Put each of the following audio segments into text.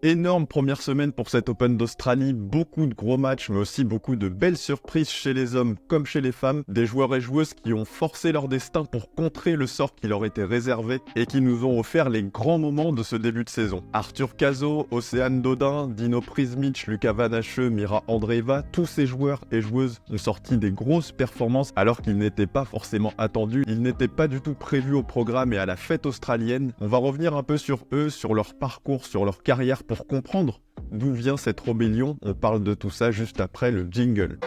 Énorme première semaine pour cet Open d'Australie, beaucoup de gros matchs mais aussi beaucoup de belles surprises chez les hommes comme chez les femmes, des joueurs et joueuses qui ont forcé leur destin pour contrer le sort qui leur était réservé et qui nous ont offert les grands moments de ce début de saison. Arthur Cazaux, Océane Dodin, Dino Prismic, Lucas Van Hache, Mira Andreeva, tous ces joueurs et joueuses ont sorti des grosses performances alors qu'ils n'étaient pas forcément attendus, ils n'étaient pas du tout prévus au programme et à la fête australienne. On va revenir un peu sur eux, sur leur parcours, sur leur carrière pour comprendre d'où vient cette rébellion. On parle de tout ça juste après le jingle.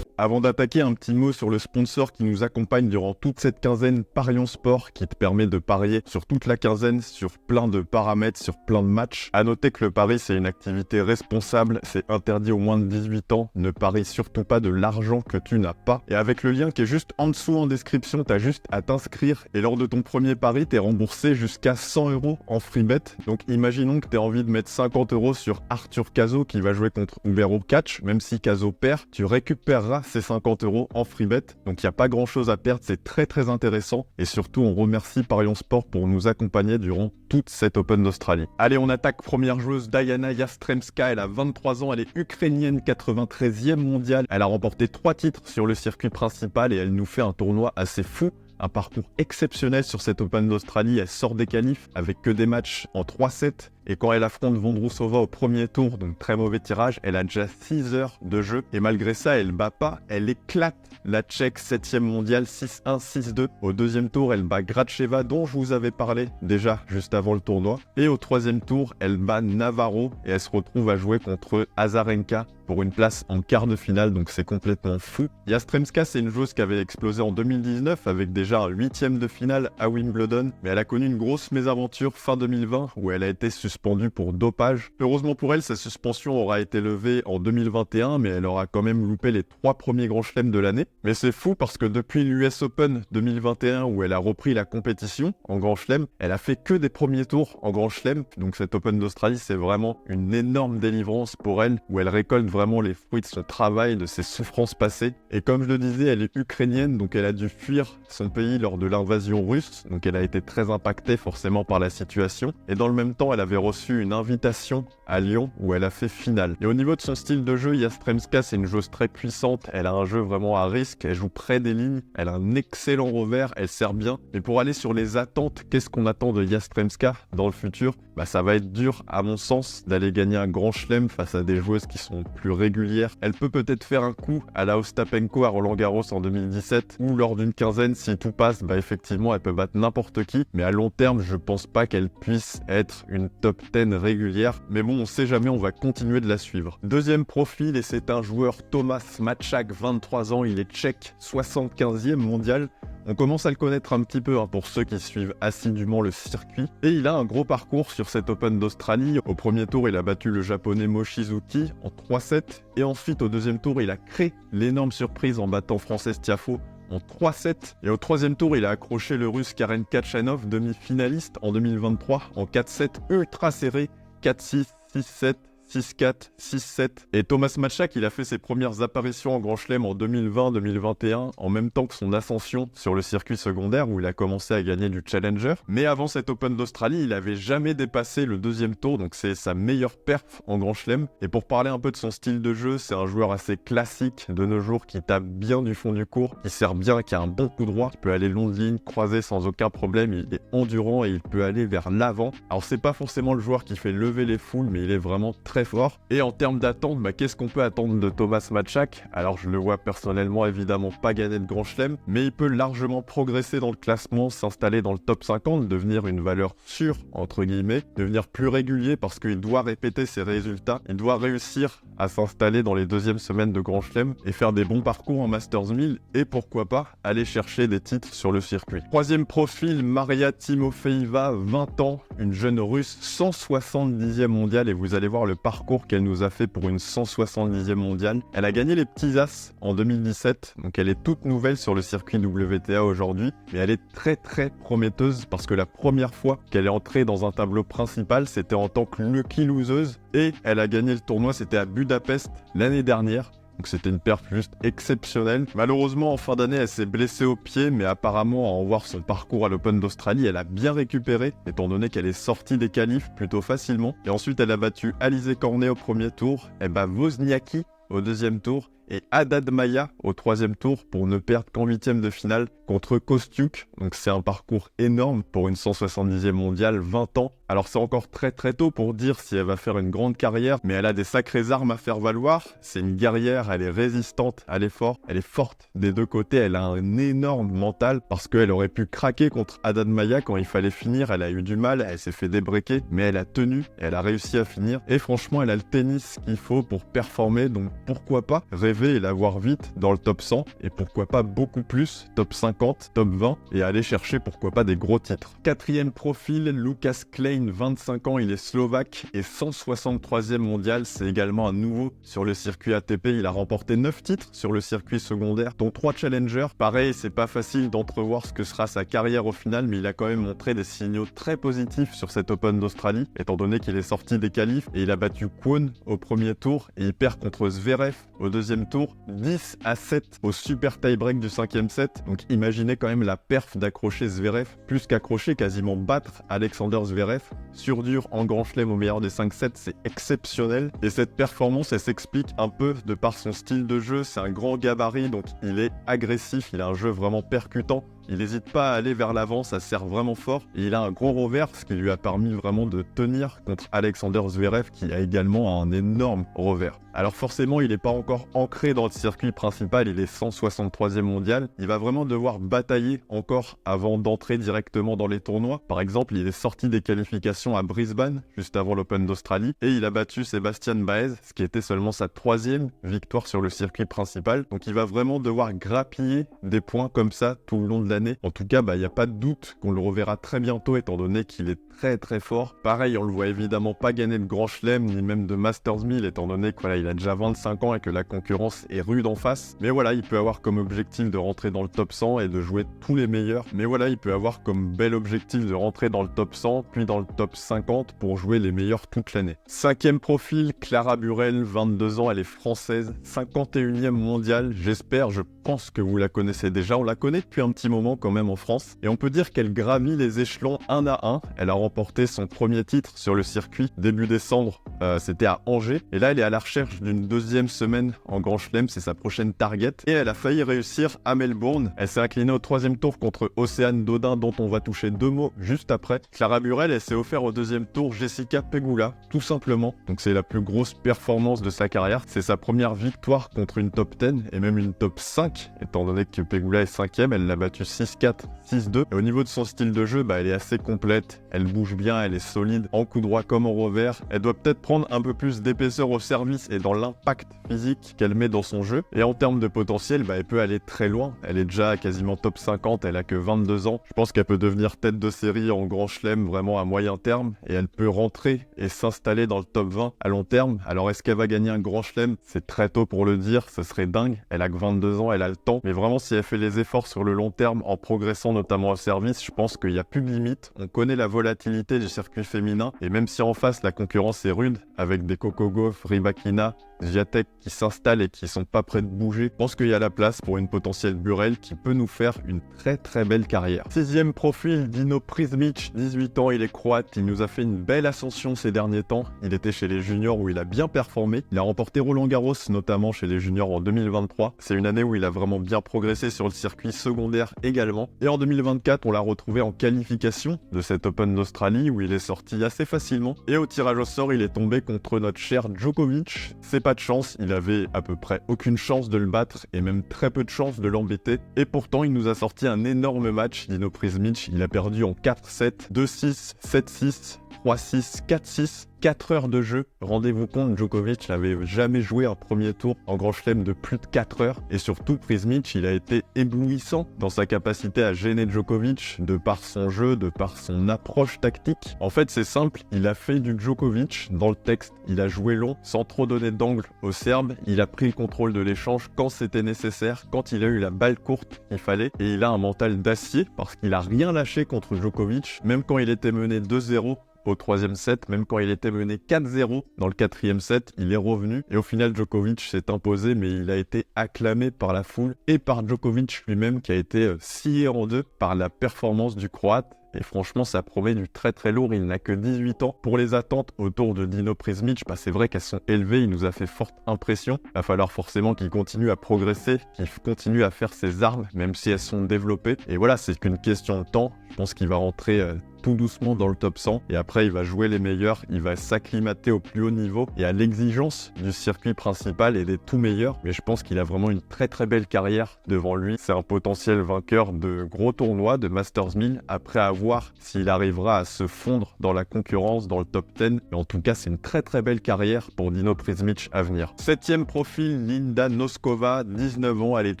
Avant d'attaquer, un petit mot sur le sponsor qui nous accompagne durant toute cette quinzaine, Parions Sport, qui te permet de parier sur toute la quinzaine, sur plein de paramètres, sur plein de matchs. À noter que le pari, c'est une activité responsable, c'est interdit aux moins de 18 ans. Ne parie surtout pas de l'argent que tu n'as pas. Et avec le lien qui est juste en dessous en description, t'as juste à t'inscrire. Et lors de ton premier pari, t'es remboursé jusqu'à 100 € en free bet. Donc imaginons que t'aies envie de mettre 50 € sur Arthur Cazaux qui va jouer contre Umberto Catch. Même si Cazaux perd, tu récupéreras ces 50 € en free bet, donc il n'y a pas grand chose à perdre, c'est très très intéressant et surtout on remercie Parions Sport pour nous accompagner durant toute cette Open d'Australie. Allez, on attaque. Première joueuse, Diana Yastremska, elle a 23 ans, elle est ukrainienne, 93e mondiale, elle a remporté 3 titres sur le circuit principal et elle nous fait un tournoi assez fou. Un parcours exceptionnel sur cette Open d'Australie, elle sort des qualifs avec que des matchs en 3-7 et quand elle affronte Vondrousova au premier tour, donc très mauvais tirage, elle a déjà 6 heures de jeu et malgré ça elle bat pas, elle éclate la Tchèque 7e mondiale 6-1, 6-2. Au deuxième tour elle bat Gracheva dont je vous avais parlé déjà juste avant le tournoi et au troisième tour elle bat Navarro et elle se retrouve à jouer contre Azarenka pour une place en quart de finale, donc c'est complètement fou. Yastremska, c'est une joueuse qui avait explosé en 2019 avec déjà un 8e de finale à Wimbledon, mais elle a connu une grosse mésaventure fin 2020 où elle a été suspendue pour dopage. Heureusement pour elle, sa suspension aura été levée en 2021, mais elle aura quand même loupé les 3 premiers grands chelems de l'année. Mais c'est fou parce que depuis l'US Open 2021 où elle a repris la compétition en grand chelem, elle a fait que des premiers tours en grand chelem, donc cette Open d'Australie c'est vraiment une énorme délivrance pour elle où elle récolte vraiment les fruits de ce travail, de ses souffrances passées. Et comme je le disais, elle est ukrainienne, donc elle a dû fuir son pays lors de l'invasion russe, donc elle a été très impactée forcément par la situation. Et dans le même temps, elle avait reçu une invitation à Lyon où elle a fait finale. Et au niveau de son style de jeu, Yastremska, c'est une joueuse très puissante, elle a un jeu vraiment à risque, elle joue près des lignes, elle a un excellent revers, elle sert bien. Mais pour aller sur les attentes, qu'est-ce qu'on attend de Yastremska dans le futur ? Ça va être dur, à mon sens, d'aller gagner un grand chelem face à des joueuses qui sont plus régulières. Elle peut peut-être faire un coup à la Ostapenko à Roland-Garros en 2017 ou lors d'une quinzaine, si tout passe, effectivement, elle peut battre n'importe qui. Mais à long terme, je pense pas qu'elle puisse être une top 10 régulière. Mais bon, on sait jamais, on va continuer de la suivre. Deuxième profil, et c'est un joueur, Tomas Mačák, 23 ans, il est tchèque, 75e mondial. On commence à le connaître un petit peu pour ceux qui suivent assidûment le circuit. Et il a un gros parcours sur cette Open d'Australie. Au premier tour, il a battu le japonais Mochizuki en 3-7. Et ensuite, au deuxième tour, il a créé l'énorme surprise en battant Frances Tiafoe en 3-7. Et au troisième tour, il a accroché le russe Karen Khachanov, demi-finaliste en 2023, en 4-7 ultra serré, 4-6, 6-7. 6-4, 6-7. Et Tomas Mačák, il a fait ses premières apparitions en Grand Chelem en 2020-2021, en même temps que son ascension sur le circuit secondaire où il a commencé à gagner du Challenger. Mais avant cette Open d'Australie, il avait jamais dépassé le deuxième tour, donc c'est sa meilleure perf en Grand Chelem. Et pour parler un peu de son style de jeu, c'est un joueur assez classique de nos jours qui tape bien du fond du court, qui sert bien, qui a un bon coup droit, qui peut aller long de ligne, croiser sans aucun problème, il est endurant et il peut aller vers l'avant. Alors c'est pas forcément le joueur qui fait lever les foules, mais il est vraiment très fort. Et en termes d'attente, qu'est-ce qu'on peut attendre de Tomas Mačák ? Alors je le vois personnellement évidemment pas gagner de grand chelem, mais il peut largement progresser dans le classement, s'installer dans le top 50, devenir une valeur sûre, entre guillemets, devenir plus régulier parce qu'il doit répéter ses résultats, il doit réussir à s'installer dans les deuxièmes semaines de grand chelem et faire des bons parcours en Masters 1000 et pourquoi pas aller chercher des titres sur le circuit. Troisième profil, Maria Timofeeva, 20 ans, une jeune russe, 170e mondiale et vous allez voir le parcours qu'elle nous a fait pour une 170e mondiale. Elle a gagné les petits as en 2017, donc elle est toute nouvelle sur le circuit WTA aujourd'hui, mais elle est très très prometteuse parce que la première fois qu'elle est entrée dans un tableau principal, c'était en tant que lucky loseuse et elle a gagné le tournoi, c'était à Budapest l'année dernière. Donc c'était une perf juste exceptionnelle. Malheureusement, en fin d'année, elle s'est blessée au pied, mais apparemment, à en voir son parcours à l'Open d'Australie, elle a bien récupéré, étant donné qu'elle est sortie des qualifs plutôt facilement. Et ensuite, elle a battu Alizé Cornet au premier tour, elle bat Wozniacki au deuxième tour, et Haddad Maia au troisième tour pour ne perdre qu'en huitième de finale contre Kostiuk. Donc c'est un parcours énorme pour une 170e mondiale, 20 ans. Alors c'est encore très tôt pour dire si elle va faire une grande carrière, mais elle a des sacrées armes à faire valoir. C'est une guerrière, elle est résistante à l'effort, elle est forte des deux côtés, elle a un énorme mental parce qu'elle aurait pu craquer contre Haddad Maia quand il fallait finir, elle a eu du mal, elle s'est fait débreaker, mais elle a tenu, et elle a réussi à finir. Et franchement, elle a le tennis qu'il faut pour performer, donc pourquoi pas rêver et la voir vite dans le top 100, et pourquoi pas beaucoup plus, top 50, top 20, et aller chercher pourquoi pas des gros titres. Quatrième profil, Lukas Klein, 25 ans, il est slovaque et 163e mondial, c'est également un nouveau sur le circuit ATP, il a remporté 9 titres sur le circuit secondaire, dont 3 challengers. Pareil, c'est pas facile d'entrevoir ce que sera sa carrière au final, mais il a quand même montré des signaux très positifs sur cet Open d'Australie, étant donné qu'il est sorti des qualifs, et il a battu Kwon au premier tour, et il perd contre Zverev au deuxième tour, 10-7 au super tie-break du 5e set. Donc imaginez quand même la perf d'accrocher Zverev, plus qu'accrocher, quasiment battre Alexander Zverev. Sur dur en grand chelem au meilleur des 5 sets, c'est exceptionnel. Et cette performance, elle s'explique un peu de par son style de jeu. C'est un grand gabarit, donc il est agressif, il a un jeu vraiment percutant. Il n'hésite pas à aller vers l'avant, ça sert vraiment fort. Et il a un gros revers, ce qui lui a permis vraiment de tenir contre Alexander Zverev, qui a également un énorme revers. Alors forcément, il n'est pas encore ancré dans le circuit principal, il est 163e mondial. Il va vraiment devoir batailler encore avant d'entrer directement dans les tournois. Par exemple, il est sorti des qualifications à Brisbane, juste avant l'Open d'Australie, et il a battu Sébastien Baez, ce qui était seulement sa 3e victoire sur le circuit principal. Donc il va vraiment devoir grappiller des points comme ça tout le long de l'année. En tout cas, il n'y a pas de doute qu'on le reverra très bientôt, étant donné qu'il est très fort. Pareil, on le voit évidemment pas gagner de Grand Chelem, ni même de Masters 1000, étant donné qu'il a déjà 25 ans et que la concurrence est rude en face. Mais voilà, il peut avoir comme objectif de rentrer dans le top 100 et de jouer tous les meilleurs. Mais voilà, il peut avoir comme bel objectif de rentrer dans le top 100, puis dans le top 50 pour jouer les meilleurs toute l'année. Cinquième profil, Clara Burel, 22 ans, elle est française, 51e mondiale. Je pense que vous la connaissez déjà. On la connaît depuis un petit moment quand même en France. Et on peut dire qu'elle gravit les échelons un à un. Elle a remporté son premier titre sur le circuit début décembre, c'était à Angers. Et là, elle est à la recherche d'une deuxième semaine en Grand Chelem, c'est sa prochaine target. Et elle a failli réussir à Melbourne. Elle s'est inclinée au troisième tour contre Océane Dodin, dont on va toucher 2 mots juste après. Clara Burel, elle s'est offert au deuxième tour Jessica Pegula, tout simplement. Donc c'est la plus grosse performance de sa carrière. C'est sa première victoire contre une top 10 et même une top 5, étant donné que Pegula est 5e, elle l'a battu 6-4, 6-2. Et au niveau de son style de jeu, elle est assez complète. Elle bouge bien, elle est solide, en coup droit comme en revers. Elle doit peut-être prendre un peu plus d'épaisseur au service et dans l'impact physique qu'elle met dans son jeu. Et en termes de potentiel, elle peut aller très loin. Elle est déjà quasiment top 50, elle a que 22 ans. Je pense qu'elle peut devenir tête de série en Grand Chelem vraiment à moyen terme. Et elle peut rentrer et s'installer dans le top 20 à long terme. Alors est-ce qu'elle va gagner un Grand Chelem? C'est très tôt pour le dire, ce serait dingue. Elle a que 22 ans, elle a le temps. Mais vraiment, si elle fait les efforts sur le long terme en progressant notamment au service, je pense qu'il n'y a plus de limite. On connaît la volatilité du circuit féminin. Et même si en face, la concurrence est rude, avec des Coco Gauff, Rybakina, Swiatek qui s'installent et qui sont pas prêts de bouger, je pense qu'il y a la place pour une potentielle Burel qui peut nous faire une très belle carrière. Sixième profil, Dino Prizmic, 18 ans, il est croate, il nous a fait une belle ascension ces derniers temps. Il était chez les juniors où il a bien performé. Il a remporté Roland Garros, notamment chez les juniors en 2023. C'est une année où il a vraiment bien progressé sur le circuit secondaire également. Et en 2024, on l'a retrouvé en qualification de cet Open d'Australie où il est sorti assez facilement. Et au tirage au sort, il est tombé contre notre cher Djokovic. C'est pas de chance, il avait à peu près aucune chance de le battre et même très peu de chance de l'embêter. Et pourtant, il nous a sorti un énorme match, Dino Prizmic. Il a perdu en 4-7, 2-6, 7-6, 3-6, 4-6. 4 heures de jeu. Rendez-vous compte, Djokovic n'avait jamais joué un premier tour en Grand Chelem de plus de 4 heures. Et surtout, Prizmic, il a été éblouissant dans sa capacité à gêner Djokovic de par son jeu, de par son approche tactique. En fait, c'est simple, il a fait du Djokovic dans le texte. Il a joué long, sans trop donner d'angle aux Serbes. Il a pris le contrôle de l'échange quand c'était nécessaire, quand il a eu la balle courte qu'il fallait. Et il a un mental d'acier parce qu'il a rien lâché contre Djokovic. Même quand il était mené 2-0, au 3e set, même quand il était mené 4-0 dans le 4e set, il est revenu et au final Djokovic s'est imposé, mais il a été acclamé par la foule et par Djokovic lui-même qui a été scié en deux par la performance du Croate. Et franchement, ça promet du très très lourd. Il n'a que 18 ans. Pour les attentes autour de Dino Prizmic, c'est vrai qu'elles sont élevées. Il nous a fait forte impression. Il va falloir forcément qu'il continue à progresser, qu'il continue à faire ses armes, même si elles sont développées. Et voilà, c'est qu'une question de temps. Je pense qu'il va rentrer tout doucement dans le top 100. Et après, il va jouer les meilleurs. Il va s'acclimater au plus haut niveau et à l'exigence du circuit principal et des tout meilleurs. Mais je pense qu'il a vraiment une très très belle carrière devant lui. C'est un potentiel vainqueur de gros tournois, de Masters 1000, après avoir s'il arrivera à se fondre dans la concurrence, dans le top 10. Mais en tout cas, c'est une très très belle carrière pour Dino Prizmic à venir. 7e profil, Linda Noskova, 19 ans, elle est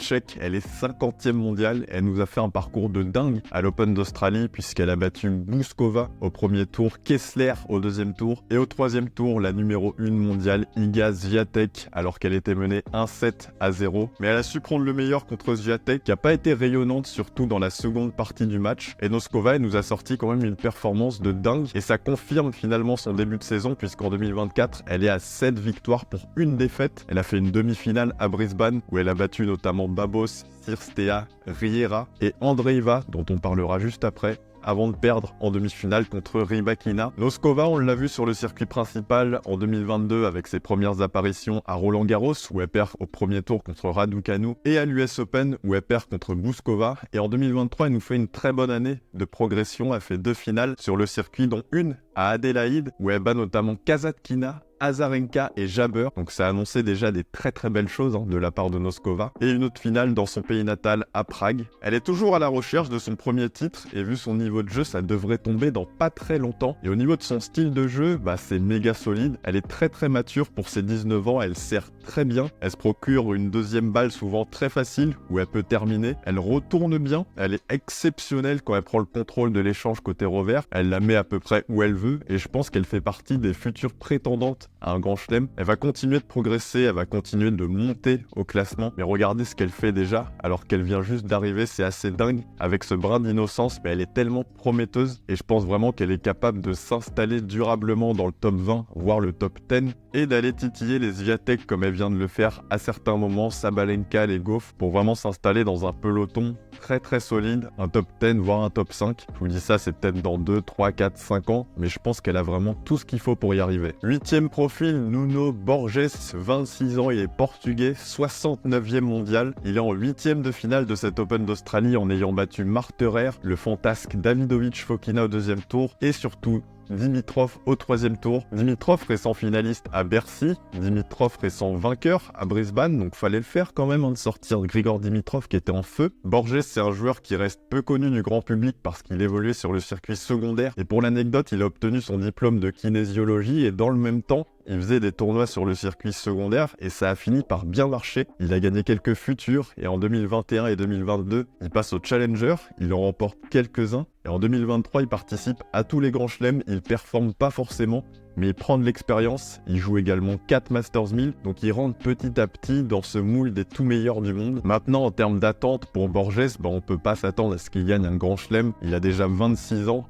tchèque, elle est 50e mondiale. Elle nous a fait un parcours de dingue à l'Open d'Australie puisqu'elle a battu Bouskova au premier tour, Kessler au deuxième tour et au troisième tour, la numéro 1 mondiale, Iga Swiatek, alors qu'elle était menée 1-7-0. Mais elle a su prendre le meilleur contre Swiatek qui n'a pas été rayonnante, surtout dans la seconde partie du match. Et Noskova, elle nous a sorti quand même une performance de dingue et ça confirme finalement son début de saison puisqu'en 2024 elle est à 7 victoires pour une défaite. Elle a fait une demi-finale à Brisbane où elle a battu notamment Babos, Cirstea, Riera et Andreeva dont on parlera juste après, avant de perdre en demi-finale contre Rybakina. Noskova, on l'a vu sur le circuit principal en 2022 avec ses premières apparitions à Roland-Garros où elle perd au premier tour contre Raducanu et à l'US Open où elle perd contre Bouskova. Et en 2023, elle nous fait une très bonne année de progression. Elle fait 2 finales sur le circuit, dont une à Adélaïde où elle bat notamment Kasatkina, Azarenka et Jabber. Donc ça annonçait déjà des très très belles choses de la part de Noskova. Et une autre finale dans son pays natal à Prague. Elle est toujours à la recherche de son premier titre et vu son niveau de jeu, ça devrait tomber dans pas très longtemps. Et au niveau de son style de jeu, c'est méga solide. Elle est très très mature pour ses 19 ans, elle sert très bien. Elle se procure une deuxième balle souvent très facile où elle peut terminer. Elle retourne bien, elle est exceptionnelle quand elle prend le contrôle de l'échange côté revers. Elle la met à peu près où elle veut et je pense qu'elle fait partie des futures prétendantes à un grand chelem. Elle va continuer de progresser, elle va continuer de monter au classement. Mais regardez ce qu'elle fait déjà alors qu'elle vient juste d'arriver, c'est assez dingue. Avec ce brin d'innocence, mais elle est tellement prometteuse et je pense vraiment qu'elle est capable de s'installer durablement dans le top 20, voire le top 10 et d'aller titiller les Swiatek comme elle vient de le faire à certains moments, Sabalenka, les Goff, pour vraiment s'installer dans un peloton très très solide, un top 10 voire un top 5. Je vous dis ça, c'est peut-être dans 2, 3, 4, 5 ans, mais je pense qu'elle a vraiment tout ce qu'il faut pour y arriver. 8e profil, Nuno Borges, 26 ans, il est portugais, 69e mondial. Il est en 8e de finale de cet Open d'Australie en ayant battu Marterer, le fantasque Davidovich Fokina au 2e tour et surtout Dimitrov au 3e tour. Dimitrov récent finaliste à Bercy, Dimitrov récent vainqueur à Brisbane, donc fallait le faire quand même de sortir Grigor Dimitrov qui était en feu. Borges, c'est un joueur qui reste peu connu du grand public parce qu'il évoluait sur le circuit secondaire et pour l'anecdote, il a obtenu son diplôme de kinésiologie et dans le même temps, il faisait des tournois sur le circuit secondaire et ça a fini par bien marcher. Il a gagné quelques futurs et en 2021 et 2022, il passe au Challenger, il en remporte quelques-uns. Et en 2023, il participe à tous les grands chelems, il performe pas forcément, mais il prend de l'expérience. Il joue également 4 Masters 1000, donc il rentre petit à petit dans ce moule des tout meilleurs du monde. Maintenant, en termes d'attente pour Borges, on peut pas s'attendre à ce qu'il gagne un grand chelem. Il a déjà 26 ans.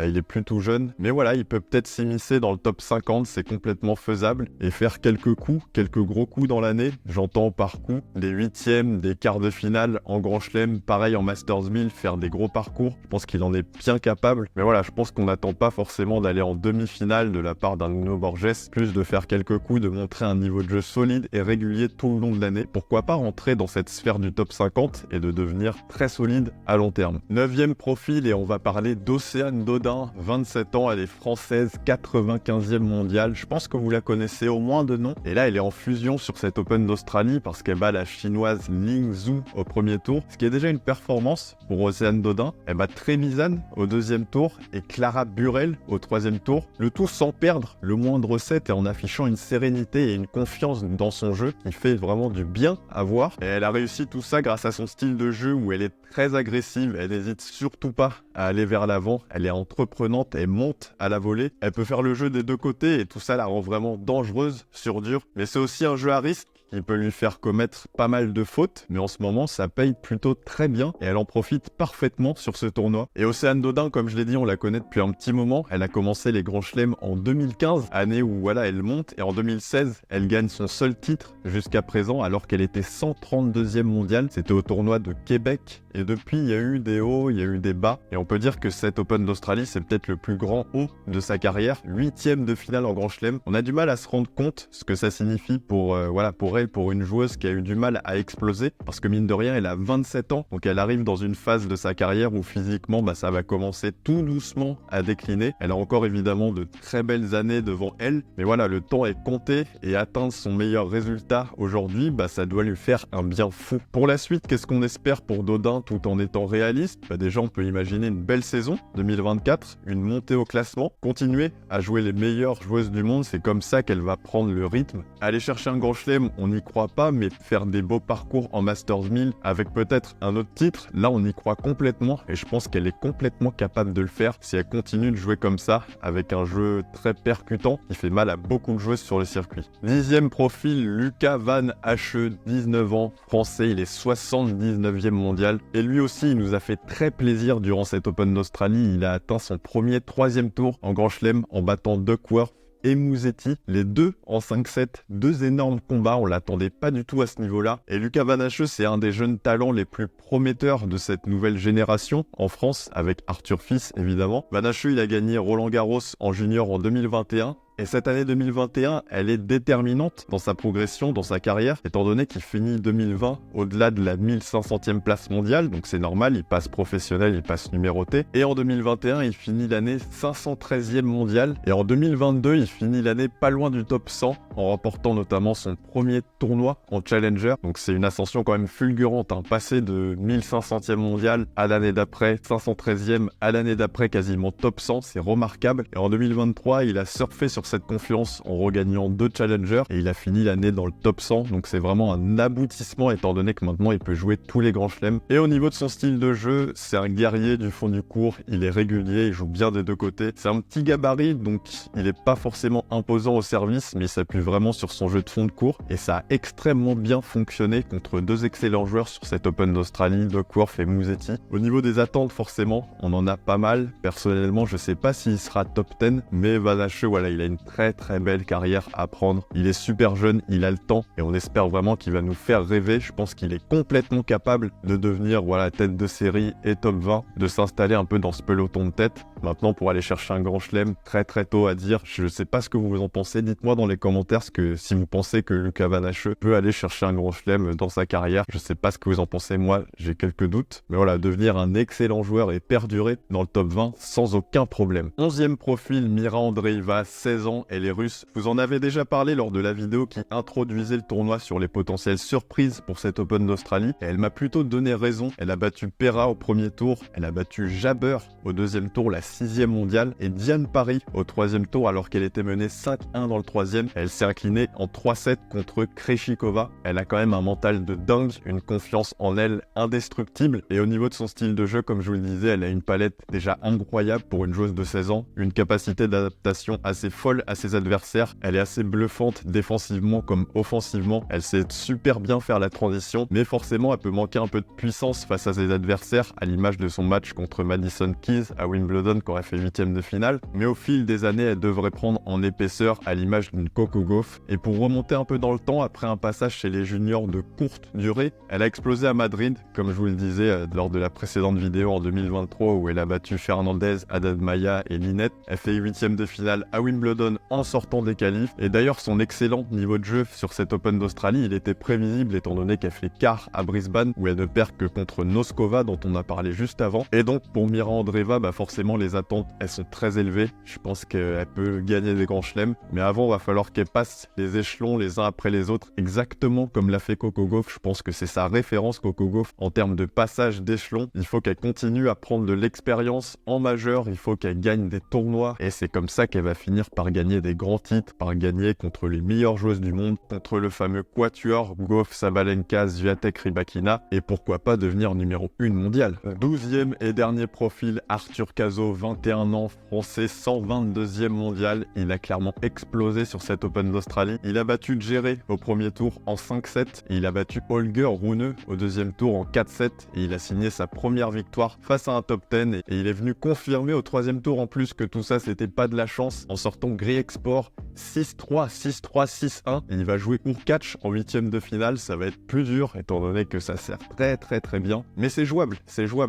Il est plutôt jeune, mais voilà, il peut peut-être s'immiscer dans le top 50, c'est complètement faisable, et faire quelques coups, quelques gros coups dans l'année, j'entends par coup, des 8e, des quarts de finale en Grand Chelem, pareil en Masters 1000, faire des gros parcours, je pense qu'il en est bien capable, mais voilà, je pense qu'on n'attend pas forcément d'aller en demi-finale de la part d'un Nuno Borges, plus de faire quelques coups, de montrer un niveau de jeu solide et régulier tout le long de l'année, pourquoi pas rentrer dans cette sphère du top 50 et de devenir très solide à long terme. 9e profil, et on va parler d'Océane Dodin, 27 ans, elle est française, 95e mondiale. Je pense que vous la connaissez au moins de nom. Et là, elle est en fusion sur cet Open d'Australie parce qu'elle bat la chinoise Ling Zhu au premier tour, ce qui est déjà une performance pour Océane Dodin. Elle bat Trevisan au 2e tour et Clara Burel au 3e tour. Le tout sans perdre le moindre set et en affichant une sérénité et une confiance dans son jeu qui fait vraiment du bien à voir. Et elle a réussi tout ça grâce à son style de jeu où elle est très agressive. Elle n'hésite surtout pas à aller vers l'avant. Elle est entreprenante, elle monte à la volée. Elle peut faire le jeu des deux côtés et tout ça la rend vraiment dangereuse sur dur. Mais c'est aussi un jeu à risque qui peut lui faire commettre pas mal de fautes, mais en ce moment, ça paye plutôt très bien et elle en profite parfaitement sur ce tournoi. Et Océane Dodin, comme je l'ai dit, on la connaît depuis un petit moment. Elle a commencé les Grands Chelems en 2015, année où voilà, elle monte, et en 2016, elle gagne son seul titre jusqu'à présent, alors qu'elle était 132e mondiale. C'était au tournoi de Québec. Et depuis, il y a eu des hauts, il y a eu des bas. Et on peut dire que cet Open d'Australie, c'est peut-être le plus grand haut de sa carrière. 8e de finale en Grand Chelem. On a du mal à se rendre compte ce que ça signifie pour elle, pour une joueuse qui a eu du mal à exploser. Parce que mine de rien, elle a 27 ans. Donc elle arrive dans une phase de sa carrière où physiquement, ça va commencer tout doucement à décliner. Elle a encore évidemment de très belles années devant elle. Mais voilà, le temps est compté et atteindre son meilleur résultat aujourd'hui, ça doit lui faire un bien fou. Pour la suite, qu'est-ce qu'on espère pour Dodin tout en étant réaliste? Déjà, on peut imaginer une belle saison 2024, une montée au classement, continuer à jouer les meilleures joueuses du monde, c'est comme ça qu'elle va prendre le rythme. Aller chercher un Grand Chelem, on n'y croit pas, mais faire des beaux parcours en Masters 1000 avec peut-être un autre titre, là on y croit complètement et je pense qu'elle est complètement capable de le faire si elle continue de jouer comme ça, avec un jeu très percutant qui fait mal à beaucoup de joueuses sur le circuit. 10e profil, Lucas Van Hache, 19 ans, français, il est 79e mondial. Et lui aussi, il nous a fait très plaisir durant cet Open d'Australie. Il a atteint son premier 3e tour en Grand Chelem en battant Duckworth et Musetti, les deux en 5-7, deux énormes combats, on l'attendait pas du tout à ce niveau-là. Et Lucas Van Hache, c'est un des jeunes talents les plus prometteurs de cette nouvelle génération en France, avec Arthur Fils évidemment. Van Hache, il a gagné Roland Garros en junior en 2021. Et cette année 2021, elle est déterminante dans sa progression, dans sa carrière, étant donné qu'il finit 2020 au-delà de la 1500e place mondiale, donc c'est normal, il passe professionnel, il passe numéroté. Et en 2021, il finit l'année 513e mondiale. Et en 2022, il finit l'année pas loin du top 100, en remportant notamment son premier tournoi en Challenger. Donc c'est une ascension quand même fulgurante, passer de 1500e mondiale à l'année d'après, 513e à l'année d'après, quasiment top 100, c'est remarquable. Et en 2023, il a surfé sur cette confiance en regagnant 2 challengers et il a fini l'année dans le top 100, donc c'est vraiment un aboutissement étant donné que maintenant il peut jouer tous les grands chelems. Et au niveau de son style de jeu, c'est un guerrier du fond du court, il est régulier, il joue bien des deux côtés. C'est un petit gabarit, donc il est pas forcément imposant au service, mais il s'appuie vraiment sur son jeu de fond de court et ça a extrêmement bien fonctionné contre deux excellents joueurs sur cet Open d'Australie, Duckworth et Musetti. Au niveau des attentes, forcément, on en a pas mal. Personnellement, je sais pas s'il sera top 10, mais Van Hache, voilà, il a une très belle carrière à prendre. Il est super jeune, il a le temps et on espère vraiment qu'il va nous faire rêver. Je pense qu'il est complètement capable de devenir tête de série et top 20, de s'installer un peu dans ce peloton de tête. Maintenant, pour aller chercher un grand chelem, très tôt à dire. Je sais pas ce que vous en pensez. Dites-moi dans les commentaires si vous pensez que Lucas Van Hache peut aller chercher un grand chelem dans sa carrière. Je sais pas ce que vous en pensez. Moi, j'ai quelques doutes. Mais voilà, devenir un excellent joueur et perdurer dans le top 20 sans aucun problème. 11e profil, Mira Andreeva, 16 ans, elle est russe. Je vous en avais déjà parlé lors de la vidéo qui introduisait le tournoi sur les potentielles surprises pour cet Open d'Australie. Et elle m'a plutôt donné raison. Elle a battu Pera au premier tour. Elle a battu Jabber au deuxième tour, la 6e mondiale. Et Diane Parry au 3e tour alors qu'elle était menée 5-1 dans le 3e. Elle s'est inclinée en 3-7 contre Krejcikova. Elle a quand même un mental de dingue, une confiance en elle indestructible. Et au niveau de son style de jeu, comme je vous le disais, elle a une palette déjà incroyable pour une joueuse de 16 ans. Une capacité d'adaptation assez folle à ses adversaires. Elle est assez bluffante défensivement comme offensivement. Elle sait super bien faire la transition, mais forcément elle peut manquer un peu de puissance face à ses adversaires, à l'image de son match contre Madison Keys à Wimbledon qui aurait fait 8e de finale. Mais au fil des années, elle devrait prendre en épaisseur à l'image d'une Coco Gauff. Et pour remonter un peu dans le temps, après un passage chez les juniors de courte durée, elle a explosé à Madrid, comme je vous le disais lors de la précédente vidéo en 2023 où elle a battu Fernandez, Haddad Maia et Linette. Elle fait 8e de finale à Wimbledon en sortant des qualifs. Et d'ailleurs, son excellent niveau de jeu sur cet Open d'Australie, il était prévisible étant donné qu'elle fait quart à Brisbane où elle ne perd que contre Noskova dont on a parlé juste avant. Et donc pour Mira Andreeva, forcément les attentes elles sont très élevées. Je pense qu'elle peut gagner des grands chelems, mais avant il va falloir qu'elle passe les échelons les uns après les autres, exactement comme l'a fait Coco Gauff. Je pense que c'est sa référence Coco Gauff en termes de passage d'échelon. Il faut qu'elle continue à prendre de l'expérience en majeur, il faut qu'elle gagne des tournois et c'est comme ça qu'elle va finir par gagner des grands titres, par gagner contre les meilleures joueuses du monde, contre le fameux quatuor Gauff, Sabalenka, Swiatek, Rybakina et pourquoi pas devenir numéro 1 mondial. 12e et dernier profil, Arthur Cazaux, 21 ans, français, 122e mondial. Il a clairement explosé sur cet Open d'Australie. Il a battu Djere au premier tour en 5-7 et il a battu Holger Rune au deuxième tour en 4-7 et il a signé sa première victoire face à un top 10 et il est venu confirmer au troisième tour en plus que tout ça c'était pas de la chance en sortant Grey Export 6-3, 6-3, 6-1 et il va jouer Urkach en 8e de finale. Ça va être plus dur étant donné que ça sert très bien, mais c'est jouable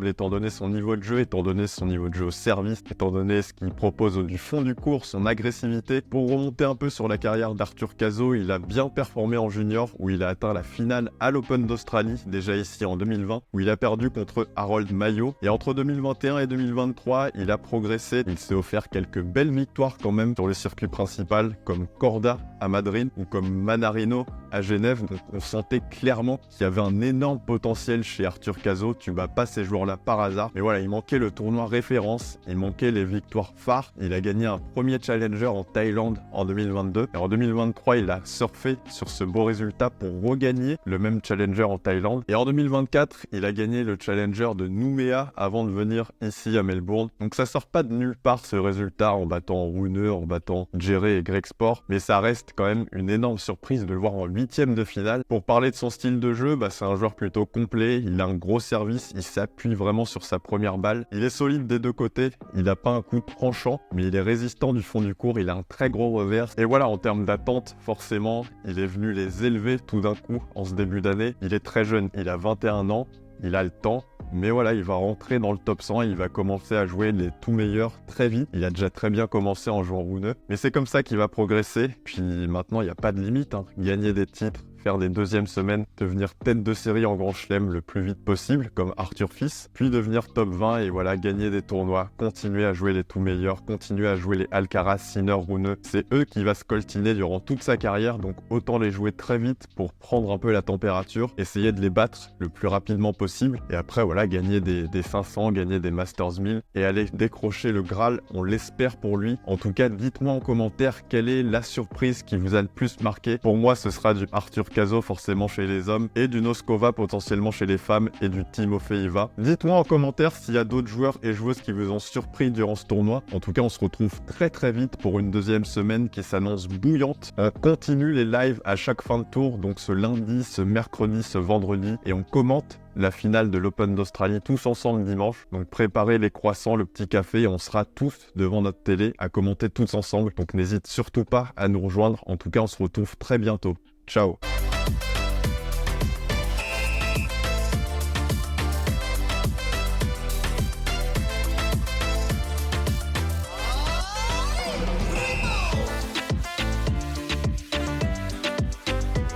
étant donné son niveau de jeu, étant donné son niveau de jeu au service, étant donné ce qu'il propose du fond du court, son agressivité. Pour remonter un peu sur la carrière d'Arthur Cazaux, il a bien performé en junior où il a atteint la finale à l'Open d'Australie, déjà ici en 2020, où il a perdu contre Harold Mayo. Et entre 2021 et 2023, il a progressé. Il s'est offert quelques belles victoires quand même sur le circuit principal, comme Korda à Madrid ou comme Manarino à Genève. Donc on sentait clairement qu'il y avait un énorme potentiel chez Arthur Cazaux. Tu bats pas ces joueurs-là par hasard. Mais voilà, il manquait le tournoi référence, il manquait les victoires phares. Il a gagné un premier challenger en Thaïlande en 2022. Et en 2023, il a surfé sur ce beau résultat pour regagner le même challenger en Thaïlande. Et en 2024, il a gagné le challenger de Nouméa avant de venir ici à Melbourne. Donc ça sort pas de nulle part ce résultat en battant Rune, en battant Djere et Greg Sport. Mais ça reste quand même une énorme surprise de le voir en 8e de finale. Pour parler de son style de jeu, c'est un joueur plutôt complet. Il a un gros service, il s'appuie vraiment sur sa première balle. Il est solide des deux côtés, il n'a pas un coup tranchant, mais il est résistant du fond du court, il a un très gros revers. Et voilà, en termes d'attente, forcément, il est venu les élever tout d'un coup en ce début d'année. Il est très jeune, il a 21 ans, il a le temps. Mais voilà, il va rentrer dans le top 100 et il va commencer à jouer les tout meilleurs très vite. Il a déjà très bien commencé en jouant Rune. Mais c'est comme ça qu'il va progresser. Puis maintenant, il n'y a pas de limite. Gagner des titres, faire des deuxièmes semaines, devenir tête de série en Grand Chelem le plus vite possible, comme Arthur Fils, puis devenir top 20 et voilà, gagner des tournois, continuer à jouer les tout meilleurs, continuer à jouer les Alcaraz, Sinner, Rune. C'est eux qui va se coltiner durant toute sa carrière, donc autant les jouer très vite pour prendre un peu la température, essayer de les battre le plus rapidement possible, et après voilà, gagner des 500, gagner des Masters 1000, et aller décrocher le Graal, on l'espère pour lui. En tout cas, dites-moi en commentaire quelle est la surprise qui vous a le plus marqué. Pour moi, ce sera du Arthur Cazaux forcément chez les hommes, et du Noskova potentiellement chez les femmes, et du Timofey Iva. Dites-moi en commentaire s'il y a d'autres joueurs et joueuses qui vous ont surpris durant ce tournoi. En tout cas, on se retrouve très vite pour une deuxième semaine qui s'annonce bouillante. On continue les lives à chaque fin de tour, donc ce lundi, ce mercredi, ce vendredi, et on commente la finale de l'Open d'Australie tous ensemble dimanche. Donc préparez les croissants, le petit café et on sera tous devant notre télé à commenter tous ensemble. Donc n'hésite surtout pas à nous rejoindre. En tout cas, on se retrouve très bientôt. Ciao!